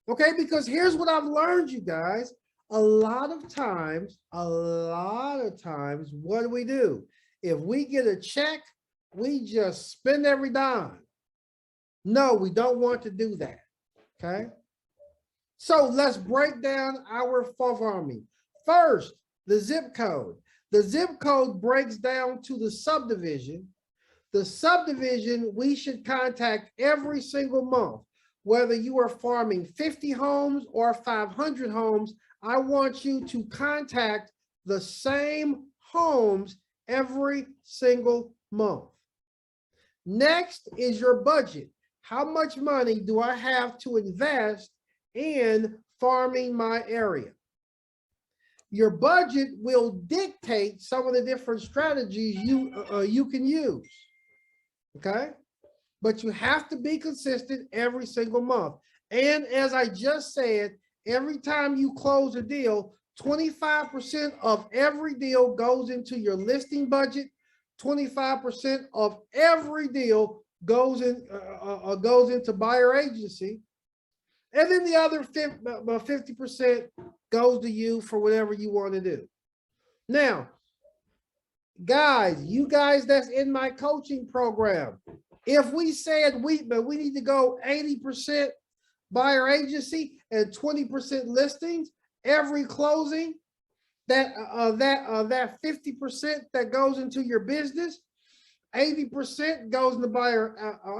Okay, because here's what I've learned, you guys. A lot of times, what do? If we get a check, we just spend every dime. No, we don't want to do that. Okay. So let's break down our farming. First, the zip code. The zip code breaks down to the subdivision. The subdivision we should contact every single month. Whether you are farming 50 homes or 500 homes, I want you to contact the same homes every single month. Next is your budget. How much money do I have to invest in farming my area? Your budget will dictate some of the different strategies you can use. Okay, but you have to be consistent every single month. And as I just said, every time you close a deal, 25% of every deal goes into your listing budget. 25% of every deal goes into buyer agency, and then the other 50% goes to you for whatever you want to do. Now, guys, you guys that's in my coaching program, if we said we need to go 80% buyer agency and 20% listings, every closing, that 50% that goes into your business, 80% goes in the buyer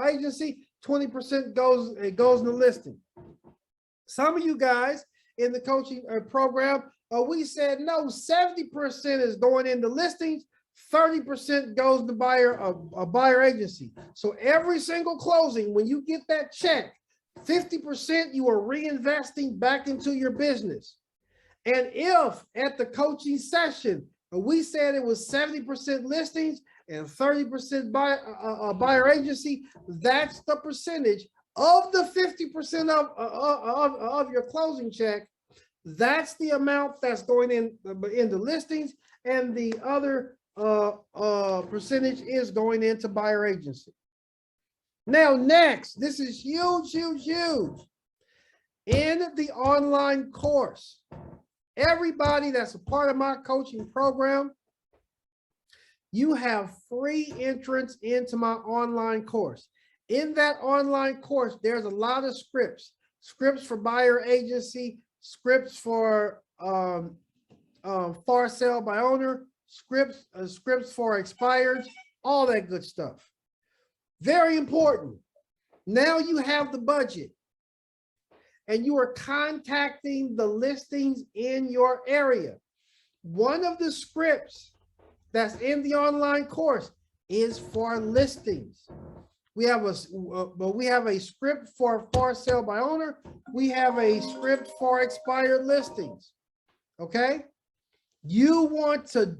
agency, 20% goes in the listing. Some of you guys in the coaching program, we said no, 70% is going into listings, 30% goes to buyer agency. So every single closing, when you get that check, 50% you are reinvesting back into your business. And if at the coaching session, we said it was 70% listings and 30% buyer agency, that's the percentage of the 50% of your closing check. That's the amount that's going in the listings, and the other percentage is going into buyer agency. Now, next, this is huge. In the online course, everybody that's a part of my coaching program, you have free entrance into my online course. In that online course, there's a lot of scripts for buyer agency, scripts for for sale by owner, scripts for expired, all that good stuff. Very important. Now you have the budget and you are contacting the listings in your area. One of the scripts that's in the online course is for listings. We have a script for sale by owner. We have a script for expired listings. Okay, you want to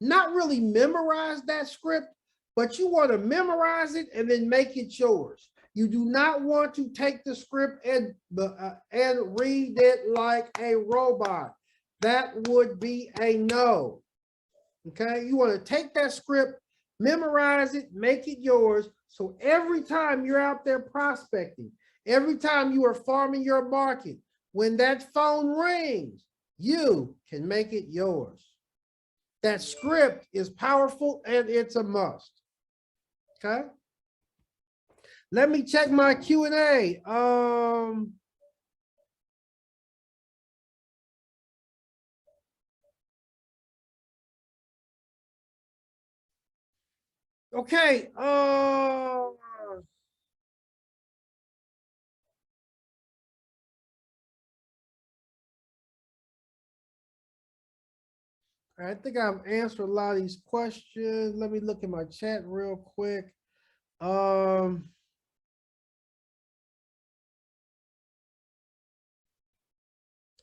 not really memorize that script, but you want to memorize it and then make it yours. You do not want to take the script and read it like a robot. That would be a no. Okay, you want to take that script, memorize it, make it yours. So every time you're out there prospecting, every time you are farming your market, when that phone rings, you can make it yours. That script is powerful and it's a must. Okay. Let me check my Q&A. Okay. I think I've answered a lot of these questions. Let me look at my chat real quick.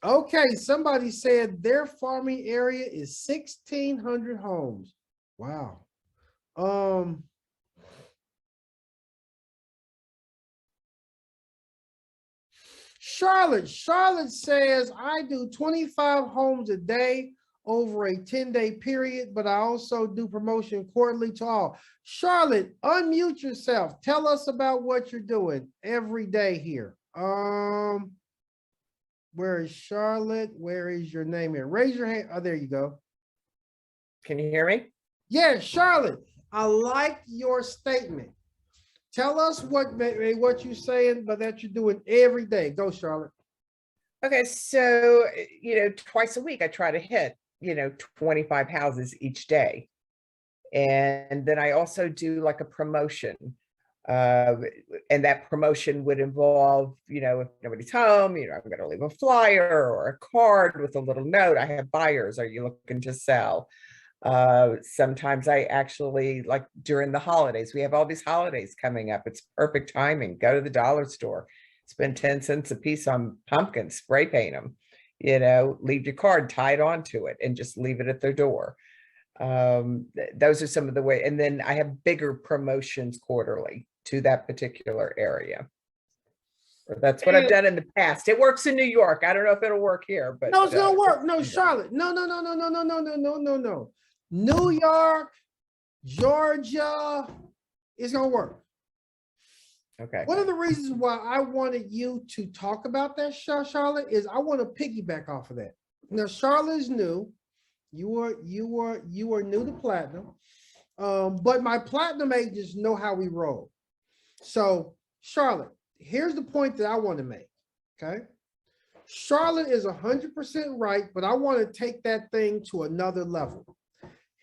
Okay, somebody said their farming area is 1,600 homes. Wow. Charlotte says, I do 25 homes a day over a 10-day period, but I also do promotion quarterly to all. Charlotte, unmute yourself. Tell us about what you're doing every day here. Where is Charlotte? Where is your name here? Raise your hand. Oh, there you go. Can you hear me? Yeah, Charlotte, I like your statement. Tell us what you're saying, but that you're doing every day. Go, Charlotte. Okay, so, twice a week I try to hit, 25 houses each day. And then I also do like a promotion. And that promotion would involve, if nobody's home, I'm going to leave a flyer or a card with a little note. I have buyers. Are you looking to sell? Sometimes I actually, like during the holidays, we have all these holidays coming up. It's perfect timing. Go to the dollar store, spend 10 cents a piece on pumpkins, spray paint them, leave your card tied onto it and just leave it at their door. Those are some of the way. And then I have bigger promotions quarterly to that particular area. Or that's what I've done in the past. It works in New York. I don't know if it'll work here, but no, it's gonna work. No, Charlotte. No. New York, Georgia, it's gonna work. Okay. One of the reasons why I wanted you to talk about that, Charlotte, is I want to piggyback off of that. Now, Charlotte is new. You are new to platinum. But my platinum agents know how we roll. So, Charlotte, here's the point that I want to make. Okay. Charlotte is 100% right, but I want to take that thing to another level.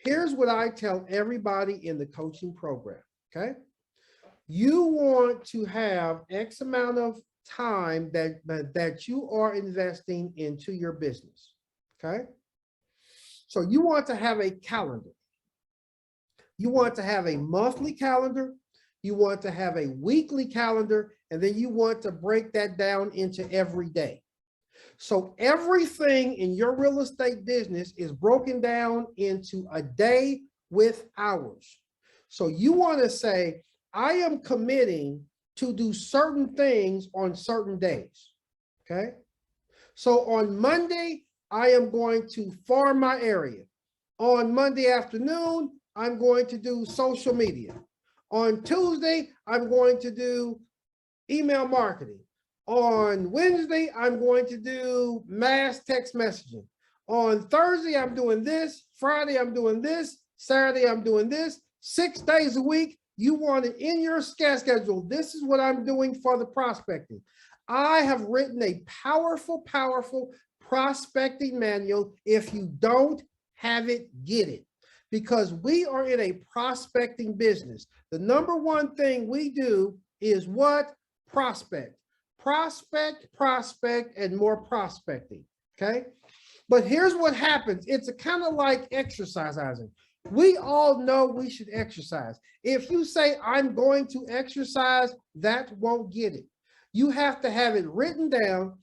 Here's what I tell everybody in the coaching program. Okay. You want to have X amount of time that you are investing into your business. Okay. So you want to have a calendar. You want to have a monthly calendar. You want to have a weekly calendar, and then you want to break that down into every day. So everything in your real estate business is broken down into a day with hours. So you want to say, I am committing to do certain things on certain days. Okay. So on Monday, I am going to farm my area. On Monday afternoon, I'm going to do social media. On Tuesday, I'm going to do email marketing. On Wednesday, I'm going to do mass text messaging. On Thursday, I'm doing this. Friday, I'm doing this. Saturday, I'm doing this. 6 days a week, you want it in your schedule. This is what I'm doing for the prospecting. I have written a powerful prospecting manual. If you don't have it, get it. Because we are in a prospecting business. The number one thing we do is what? Prospect, and more prospecting. Okay. But here's what happens. It's a kind of like exercising. We all know we should exercise. If you say, I'm going to exercise, that won't get it. You have to have it written down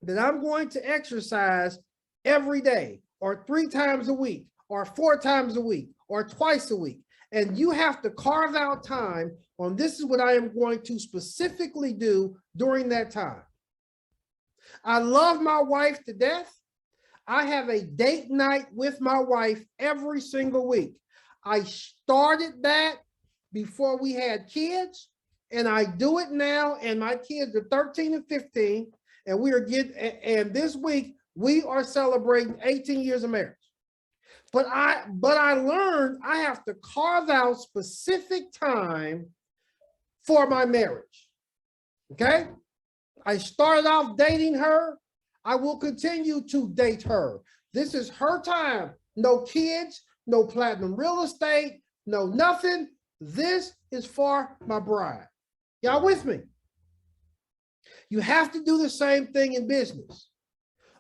that I'm going to exercise every day, or 3 times a week, or 4 times a week, or twice a week. And you have to carve out time on this is what I am going to specifically do during that time. I love my wife to death. I have a date night with my wife every single week. I started that before we had kids, and I do it now, and my kids are 13 and 15, and and this week we are celebrating 18 years of marriage. But I learned I have to carve out specific time for my marriage. Okay? I started off dating her. I will continue to date her. This is her time. No kids, no platinum real estate, no nothing. This is for my bride. Y'all with me? You have to do the same thing in business.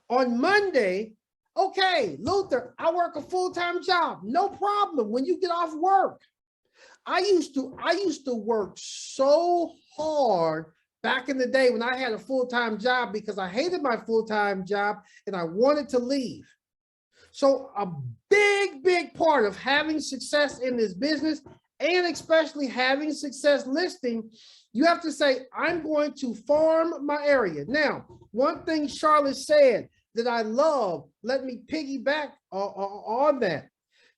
On Monday, okay, Luther, I work a full-time job. No problem. When you get off work, I used to work so hard back in the day when I had a full-time job because I hated my full-time job and I wanted to leave. So a big part of having success in this business, and especially having success listing, you have to say, I'm going to farm my area. Now, one thing Charlotte said that I love, let me piggyback on that.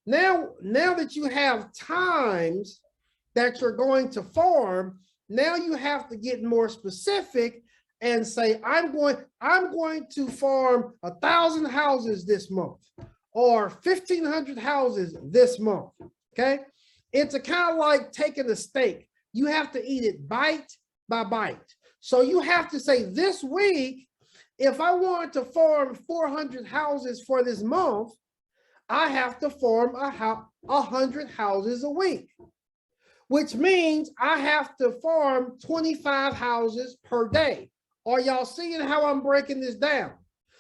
Now that you have times that you're going to farm, now you have to get more specific and say, I'm going to farm 1,000 houses this month or 1,500 houses this month. Okay. It's a kind of like taking a steak. You have to eat it bite by bite. So you have to say, this week, if I want to farm 400 houses for this month, I have to farm 100 houses a week, which means I have to farm 25 houses per day. Are y'all seeing how I'm breaking this down?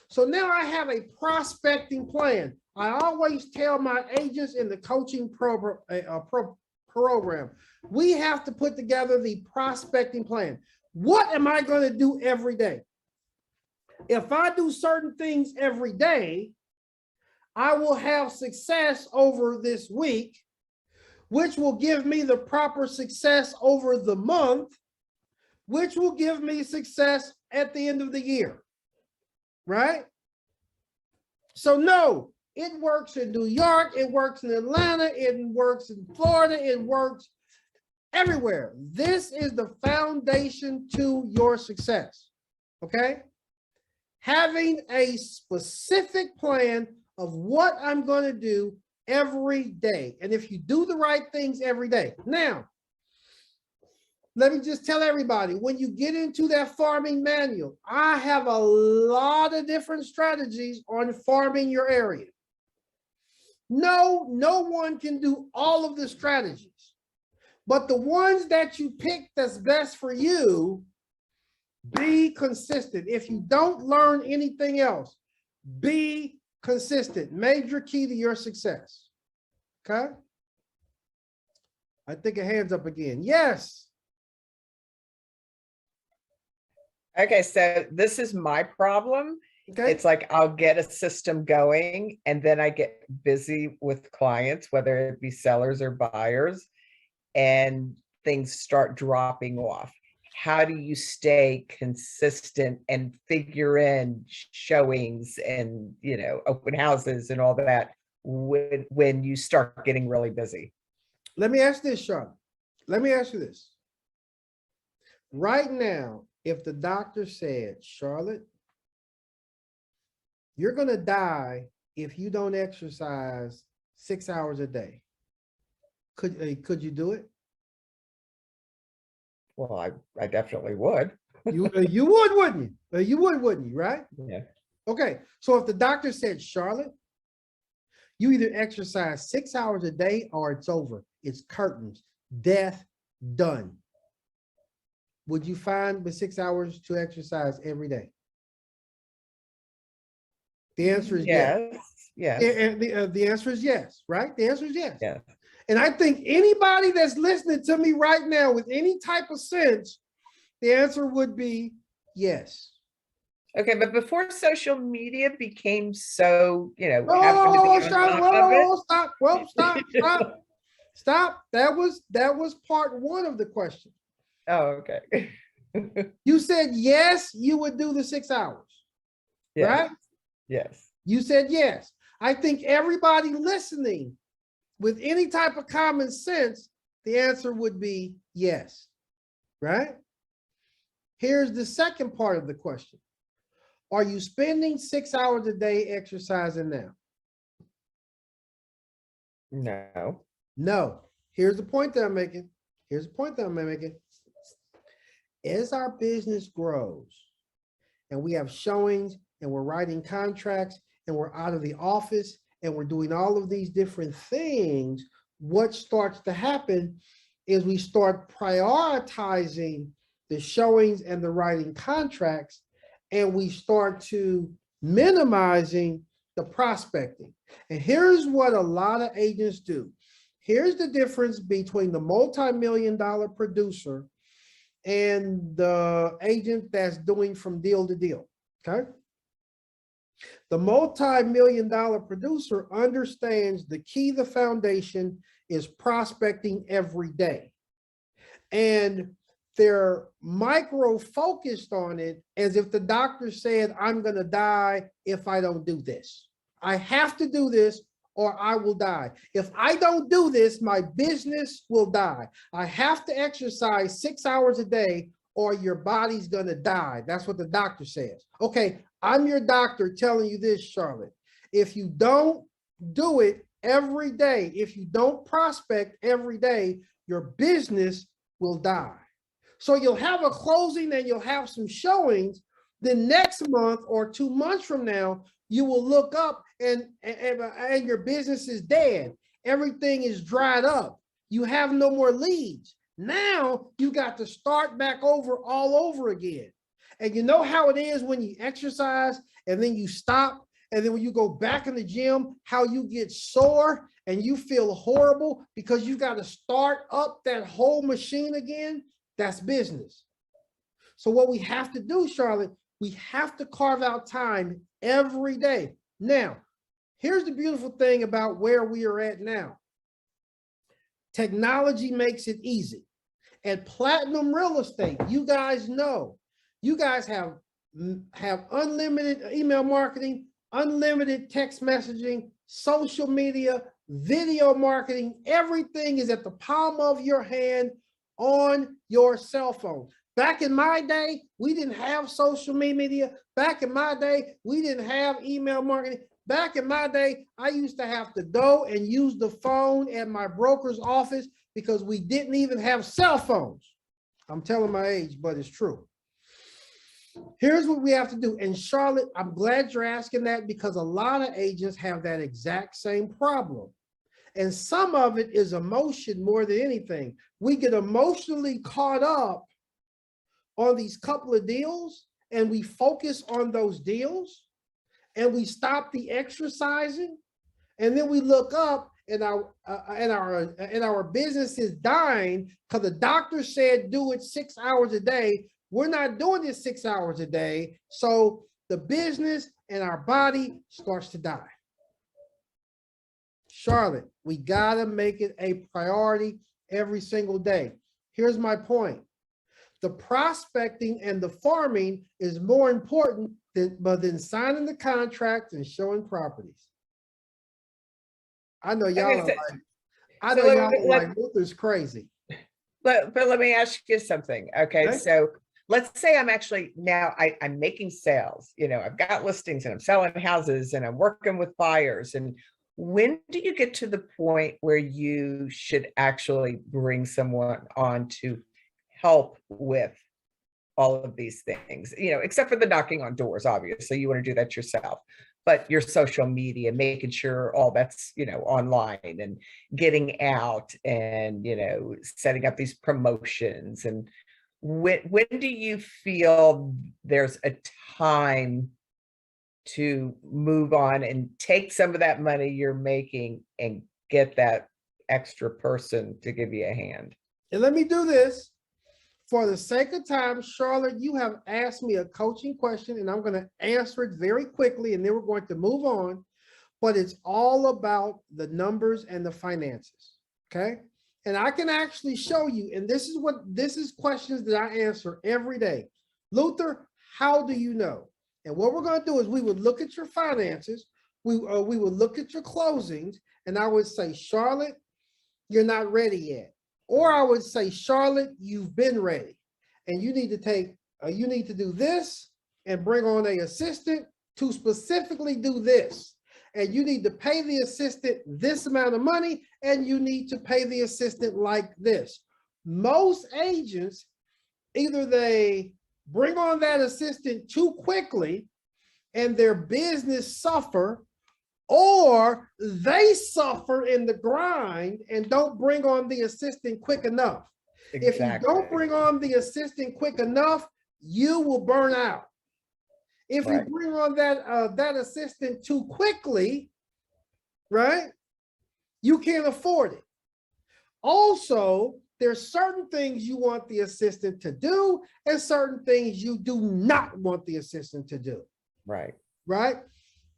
So now I have a prospecting plan. I always tell my agents in the coaching program, we have to put together the prospecting plan. What am I going to do every day? If I do certain things every day, I will have success over this week, which will give me the proper success over the month, which will give me success at the end of the year, right? So no, it works in New York, it works in Atlanta, it works in Florida, it works everywhere. This is the foundation to your success, okay? Having a specific plan of what I'm going to do every day. And if you do the right things every day. Now, let me just tell everybody, when you get into that farming manual, I have a lot of different strategies on farming your area. No one can do all of the strategies, but the ones that you pick that's best for you, be consistent. If you don't learn anything else, be consistent. Major key to your success. Okay. I think a hand's up again. Yes. Okay, so this is my problem. Okay. It's like I'll get a system going and then I get busy with clients, whether it be sellers or buyers, and things start dropping off. How do you stay consistent and figure in showings and, you know, open houses and all that when you start getting really busy? Let me ask this, Charlotte. Let me ask you this. Right now, if the doctor said, Charlotte, you're going to die if you don't exercise 6 hours a day, could you do it? Well, I definitely would. You would, wouldn't you? You would, wouldn't you? Right? Yeah. Okay. So if the doctor said, Charlotte, you either exercise 6 hours a day or it's over. It's curtains, death, done. Would you find the 6 hours to exercise every day? The answer is yes. Yes. The answer is yes, right? The answer is yes. Yeah. And I think anybody that's listening to me right now with any type of sense, the answer would be yes. Okay, but before social media became so, you know, Stop. That was part one of the question. Oh, okay. You said yes, you would do the 6 hours, Yes. right? Yes. You said yes. I think everybody listening with any type of common sense, the answer would be yes, right? Here's the second part of the question. Are you spending 6 hours a day exercising now? No. No. Here's the point that I'm making. As our business grows and we have showings and we're writing contracts and we're out of the office and we're doing all of these different things, what starts to happen is we start prioritizing the showings and the writing contracts, and we start to minimizing the prospecting. And here's what a lot of agents do. Here's the difference between the multi-million-dollar producer and the agent that's doing from deal to deal, okay? The multi-million-dollar producer understands the key, the foundation is prospecting every day. And they're micro-focused on it as if the doctor said, I'm going to die if I don't do this. I have to do this or I will die. If I don't do this, my business will die. I have to exercise 6 hours a day or your body's gonna die. That's what the doctor says. Okay, I'm your doctor telling you this, Charlotte. If you don't do it every day, if you don't prospect every day, your business will die. So you'll have a closing and you'll have some showings. The next month or 2 months from now, you will look up and your business is dead. Everything is dried up. You have no more leads. Now you got to start back over all over again. And you know how it is when you exercise and then you stop. And then when you go back in the gym, how you get sore and you feel horrible because you got to start up that whole machine again. That's business. So what we have to do, Charlotte, we have to carve out time every day. Now, here's the beautiful thing about where we are at now. Technology makes it easy. At Platinum Real Estate, you guys know, you guys have unlimited email marketing, unlimited text messaging, social media, video marketing. Everything is at the palm of your hand on your cell phone. Back in my day, we didn't have social media. Back in my day, we didn't have email marketing. Back in my day, I used to have to go and use the phone at my broker's office because we didn't even have cell phones. I'm telling my age, but it's true. Here's what we have to do. And Charlotte, I'm glad you're asking that because a lot of agents have that exact same problem. And some of it is emotion more than anything. We get emotionally caught up on these couple of deals and we focus on those deals and we stop the exercising. And then we look up and our business is dying because the doctor said do it 6 hours a day. We're not doing this 6 hours a day. So the business and our body starts to die. Charlotte, we gotta make it a priority every single day. Here's my point. The prospecting and the farming is more important than signing the contract and showing properties. I know y'all are like, I know y'all are like, Luther's crazy. But let me ask you something. Okay, so let's say I'm actually now I'm making sales. You know, I've got listings and I'm selling houses and I'm working with buyers. And when do you get to the point where you should actually bring someone on to help with all of these things? You know, except for the knocking on doors, obviously you want to do that yourself. But your social media, making sure all that's, you know, online and getting out and, you know, setting up these promotions. And when do you feel there's a time to move on and take some of that money you're making and get that extra person to give you a hand? And let me do this. For the sake of time, Charlotte, you have asked me a coaching question and I'm going to answer it very quickly and then we're going to move on. But it's all about the numbers and the finances. Okay. And I can actually show you, and this is questions that I answer every day. Luther, how do you know? And what we're going to do is we would look at your finances. We would look at your closings and I would say, Charlotte, you're not ready yet. Or I would say, Charlotte, you've been ready and you need to do this and bring on an assistant to specifically do this. And you need to pay the assistant this amount of money and you need to pay the assistant like this. Most agents, either they bring on that assistant too quickly and their business suffer, or they suffer in the grind and don't bring on the assistant quick enough. Exactly. If you don't bring on the assistant quick enough, you will burn out. If you bring on that assistant too quickly, right, you can't afford it. Also, there's certain things you want the assistant to do and certain things you do not want the assistant to do. Right. Right?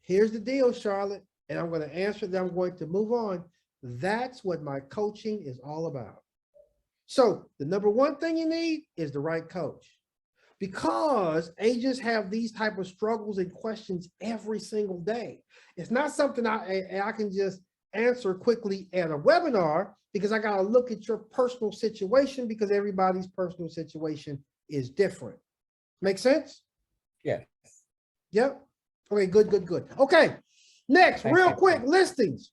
Here's the deal, Charlotte, and I'm going to answer that. I'm going to move on. That's what my coaching is all about. So the number one thing you need is the right coach, because agents have these type of struggles and questions every single day. It's not something I can just answer quickly at a webinar, because I got to look at your personal situation, because everybody's personal situation is different. Make sense? Yes. Yep. Okay, good, good, good. Okay, next, Thank real you. quick, listings.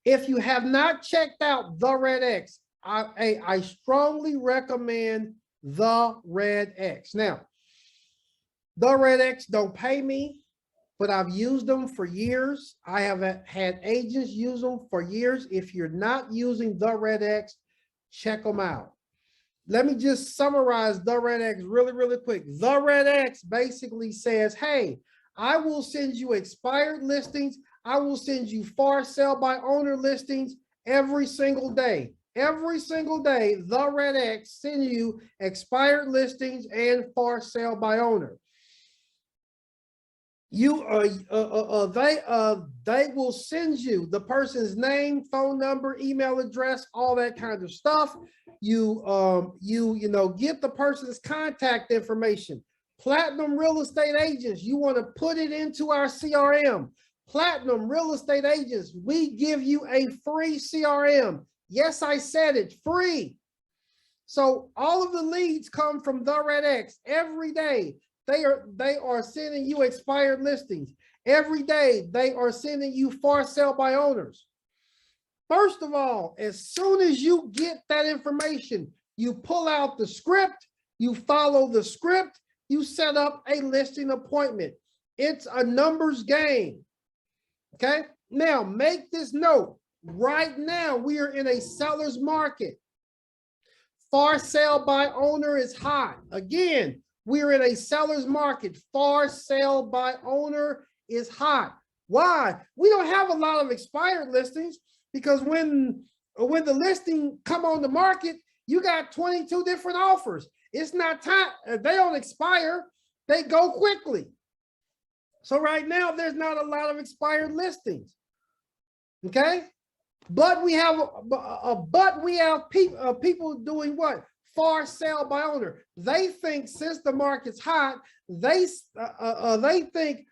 If you have not checked out the Red X, I strongly recommend the Red X. Now, the Red X don't pay me, but I've used them for years. I have had agents use them for years. If you're not using the Red X, check them out. Let me just summarize the Red X really, really quick. The Red X basically says, hey, I will send you expired listings. I will send you for sale by owner listings every single day. Every single day, the Red X send you expired listings and for sale by owner. They will send you the person's name, phone number, email address, all that kind of stuff. You get the person's contact information. Platinum real estate agents, you want to put it into our CRM. Platinum real estate agents, we give you a free CRM. Yes, I said it, free. So all of the leads come from the Red X every day. They are sending you expired listings. Every day, they are sending you for sale by owners. First of all, as soon as you get that information, you pull out the script, you follow the script, you set up a listing appointment. It's a numbers game. Okay? Now, make this note. Right now, we are in a seller's market. For sale by owner is hot. Again, we're in a seller's market. For sale by owner is hot. Why? We don't have a lot of expired listings because when the listing come on the market, you got 22 different offers. It's not time. They don't expire. They go quickly. So right now, there's not a lot of expired listings. Okay? But we have people doing what? For sale by owner. They think since the market's hot, they think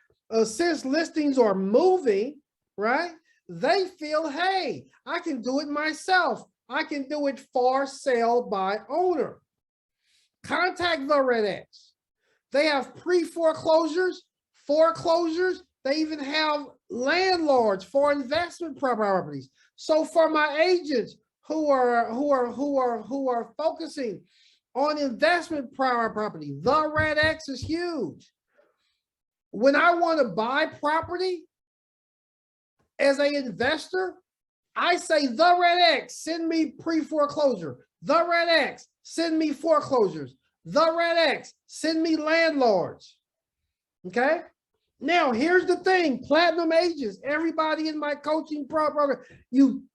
since listings are moving, right? They feel, hey, I can do it myself. I can do it for sale by owner. Contact the Red X. They have pre-foreclosures, foreclosures. They even have landlords for investment properties. So for my agents who are focusing on investment property, the Red X is huge. When I want to buy property as an investor, I say the Red X, send me pre-foreclosure. The Red X, send me foreclosures. The Red X, send me landlords. Okay? Now, here's the thing, platinum agents, everybody in my coaching program, you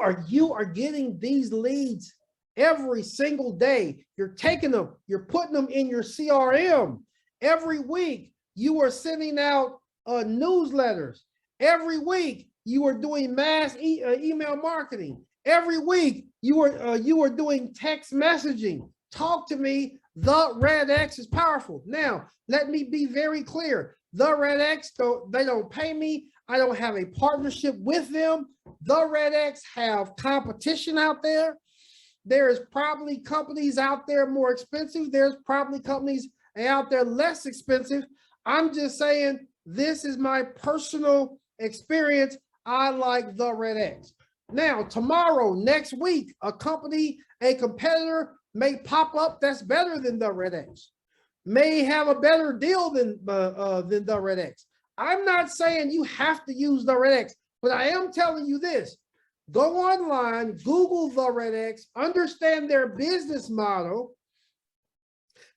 are getting these leads every single day. You're taking them, you're putting them in your CRM. Every week, you are sending out newsletters. Every week, you are doing mass email marketing. Every week, you are doing text messaging. Talk to me. The Red X is powerful. Now, let me be very clear. The Red X, they don't pay me. I don't have a partnership with them. The Red X have competition out there. There's probably companies out there more expensive. There's probably companies out there less expensive. I'm just saying, this is my personal experience. I like the Red X. Now, tomorrow, next week, a competitor may pop up that's better than the Red X, may have a better deal than the Red X. I'm not saying you have to use the Red X, but I am telling you this. Go online, Google the Red X, understand their business model,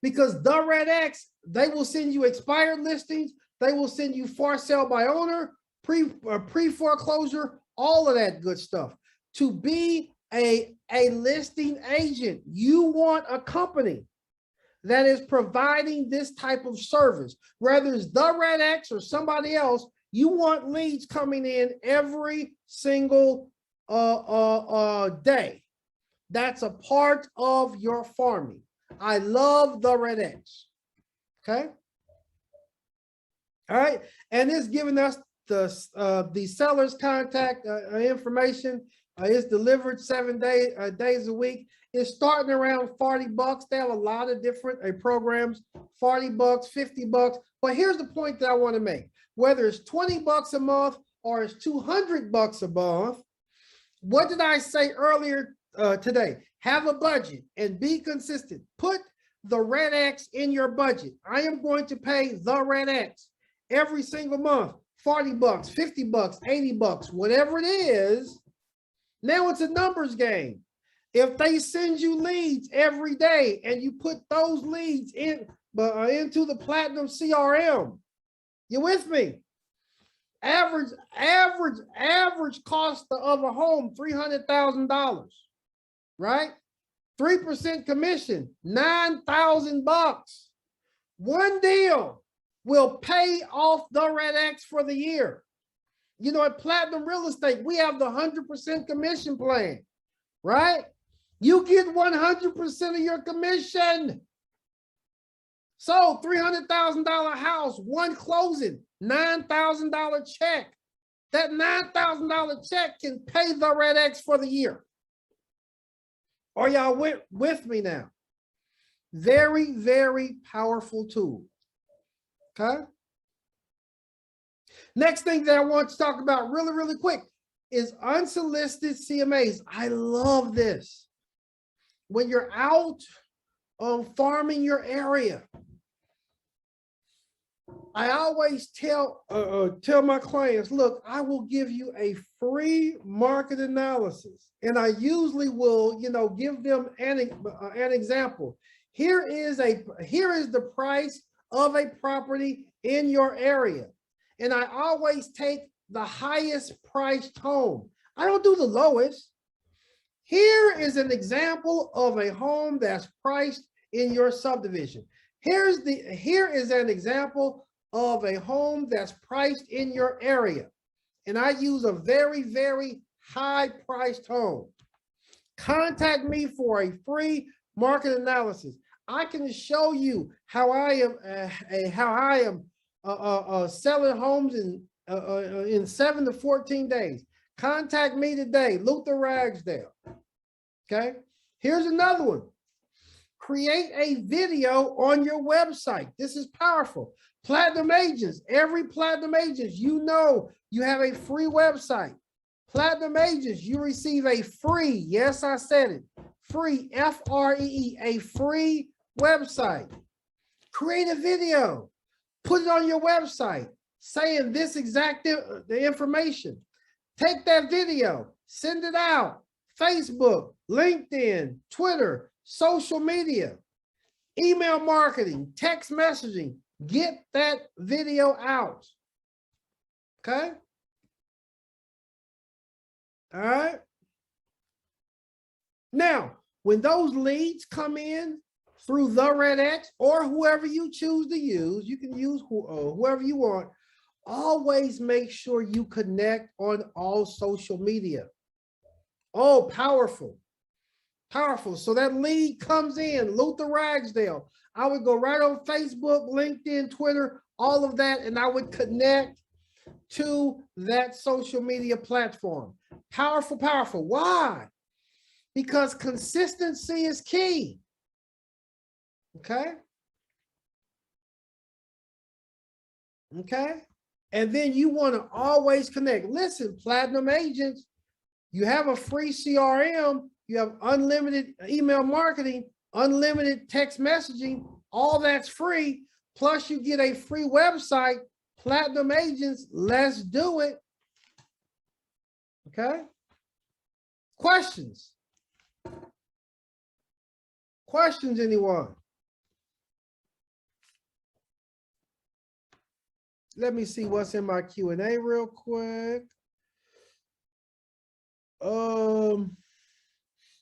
because the Red X, they will send you expired listings, they will send you for sale by owner, pre-foreclosure, all of that good stuff. To be a listing agent, you want a company that is providing this type of service, whether it's the Red X or somebody else. You want leads coming in every single day. That's a part of your farming. I love the Red X. Okay. All right. And it's giving us the seller's contact information. It's delivered 7 days a week. is starting around $40. They have a lot of different programs, $40, $50. But here's the point that I want to make. Whether it's $20 a month or it's $200 a month, what did I say earlier today? Have a budget and be consistent. Put the red X in your budget. I am going to pay the red X every single month, $40, $50, $80, whatever it is. Now it's a numbers game. If they send you leads every day and you put those leads into the Platinum CRM, you with me? Average cost of a home, $300,000, right? 3% commission, $9,000. One deal will pay off the red X for the year. You know, at Platinum Real Estate, we have the 100% commission plan, right? You get 100% of your commission. So $300,000 house, one closing, $9,000 check. That $9,000 check can pay the red X for the year. Are y'all with me now? Very, very powerful tool. Okay. Next thing that I want to talk about really, really quick is unsolicited CMAs. I love this. When you're out farming your area, I always tell my clients, look, I will give you a free market analysis. And I usually will, give them an example. Here is the price of a property in your area. And I always take the highest priced home. I don't do the lowest. Here is an example of a home that's priced in your subdivision. Here is an example of a home that's priced in your area. And I use a very, very high priced home. Contact me for a free market analysis. I can show you how I am selling homes in 7 to 14 days. Contact me today, Luther Ragsdale. Okay, here's another one. Create a video on your website. This is powerful. Platinum agents, every platinum agent, you have a free website. Platinum agents, you receive a free, yes, I said it, free, F-R-E-E, a free website. Create a video, put it on your website, saying this exact the information. Take that video, send it out, Facebook, LinkedIn, Twitter, social media, email marketing, text messaging, get that video out. Okay. All right. Now, when those leads come in through the Red X or whoever you choose to use, you can use whoever you want. Always make sure you connect on all social media. Oh, powerful. Powerful. So that lead comes in, Luther Ragsdale. I would go right on Facebook, LinkedIn, Twitter, all of that, and I would connect to that social media platform. Powerful, powerful. Why? Because consistency is key. Okay. Okay. And then you want to always connect. Listen, platinum agents, you have a free CRM, you have unlimited email marketing, unlimited text messaging, all that's free. Plus you get a free website. Platinum agents, let's do it. Okay. Questions? Questions, anyone? Let me see what's in my Q&A real quick.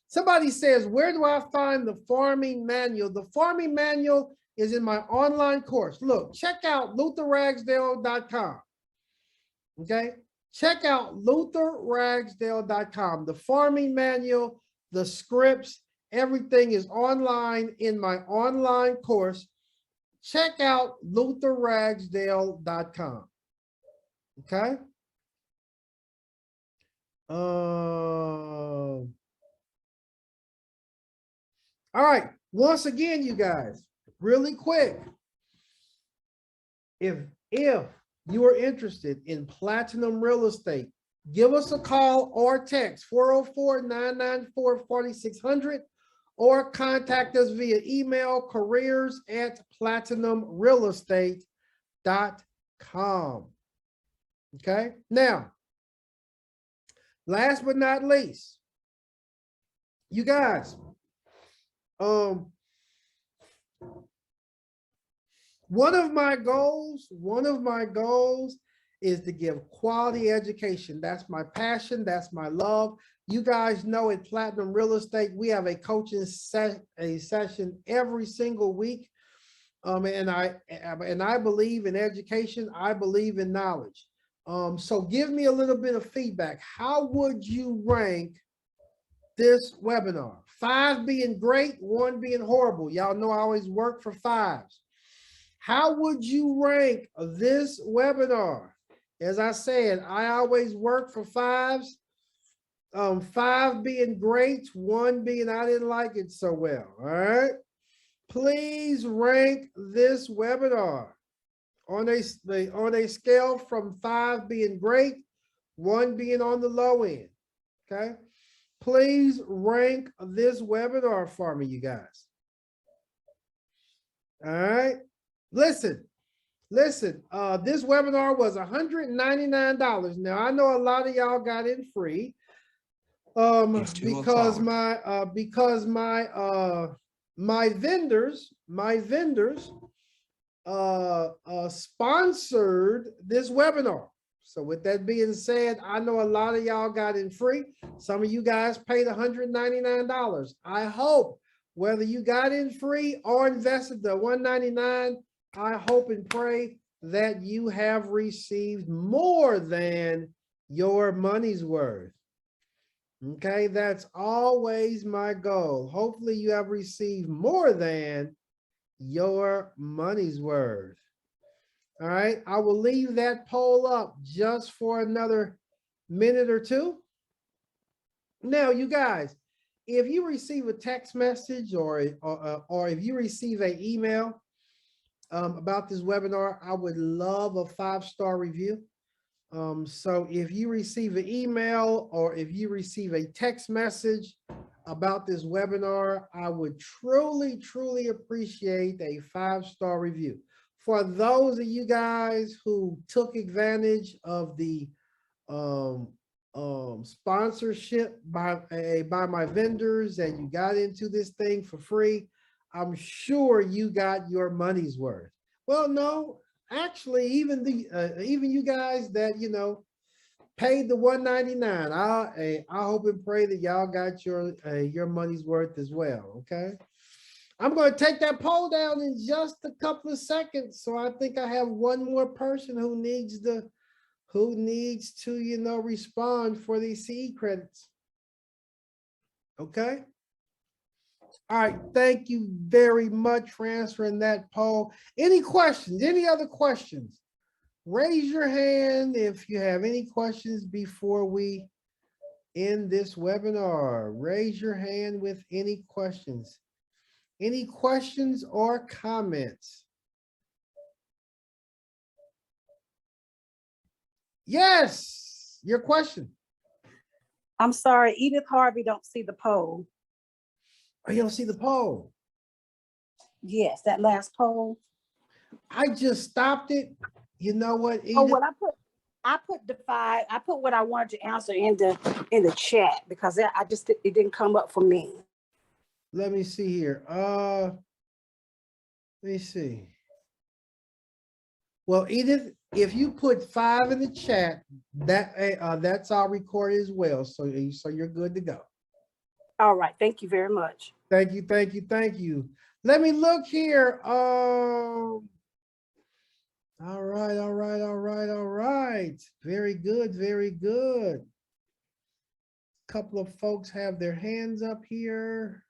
Somebody says, where do I find the farming manual? The farming manual is in my online course. Look, check out lutherragsdale.com. Okay, check out lutherragsdale.com. The farming manual, the scripts, everything is online in my online course. Check out lutherragsdale.com. Okay. All right. Once again, you guys, really quick. If you are interested in platinum real estate, give us a call or text 404-994-4600 or contact us via email careers@platinumrealestate.com. Okay. Now, last but not least, you guys, one of my goals is to give quality education. That's my passion. That's my love. You guys know at Platinum Real Estate, we have a coaching session every single week. And I believe in education. I believe in knowledge. So give me a little bit of feedback. How would you rank this webinar? 5 being great, 1 being horrible. Y'all know I always work for 5s. How would you rank this webinar? As I said, I always work for 5s. 5 being great, 1 being I didn't like it so well. All right. Please rank this webinar on a scale from 5 being great, 1 being on the low end. Okay. Please rank this webinar for me, you guys. All right. Listen, this webinar was $199. Now I know a lot of y'all got in free. Because my vendors sponsored this webinar. So with that being said, I know a lot of y'all got in free. Some of you guys paid $199. I hope whether you got in free or invested the $199, I hope and pray that you have received more than your money's worth. Okay, that's always my goal. Hopefully you have received more than your money's worth. All right, I will leave that poll up just for another minute or two. Now, you guys, if you receive a text message or if you receive an email about this webinar, I would love a 5-star review. So if you receive an email or if you receive a text message about this webinar, I would truly, truly appreciate a 5-star review. For those of you guys who took advantage of the sponsorship by my vendors and you got into this thing for free, I'm sure you got your money's worth. Well, no, actually, even you guys that, you know, paid the $199, I hope and pray that y'all got your money's worth as well. Okay. I'm going to take that poll down in just a couple of seconds. So I think I have one more person who needs to, you know, respond for these CE credits. Okay. All right. Thank you very much for answering that poll. Any questions? Any other questions? Raise your hand if you have any questions before we end this webinar. Raise your hand with any questions. Any questions or comments? Yes, your question. I'm sorry, Edith Harvey don't see the poll. Oh, you don't see the poll? Yes, that last poll. I just stopped it. You know what, Edith? Oh, what I put the 5, I put what I wanted to answer in the chat because it didn't come up for me. Let me see here. Let me see. Well, Edith, if you put 5 in the chat, that's all recorded as well. So you're good to go. All right, thank you very much. Thank you, thank you, thank you. Let me look here. All right, all right, all right, all right. Very good, very good. A couple of folks have their hands up here.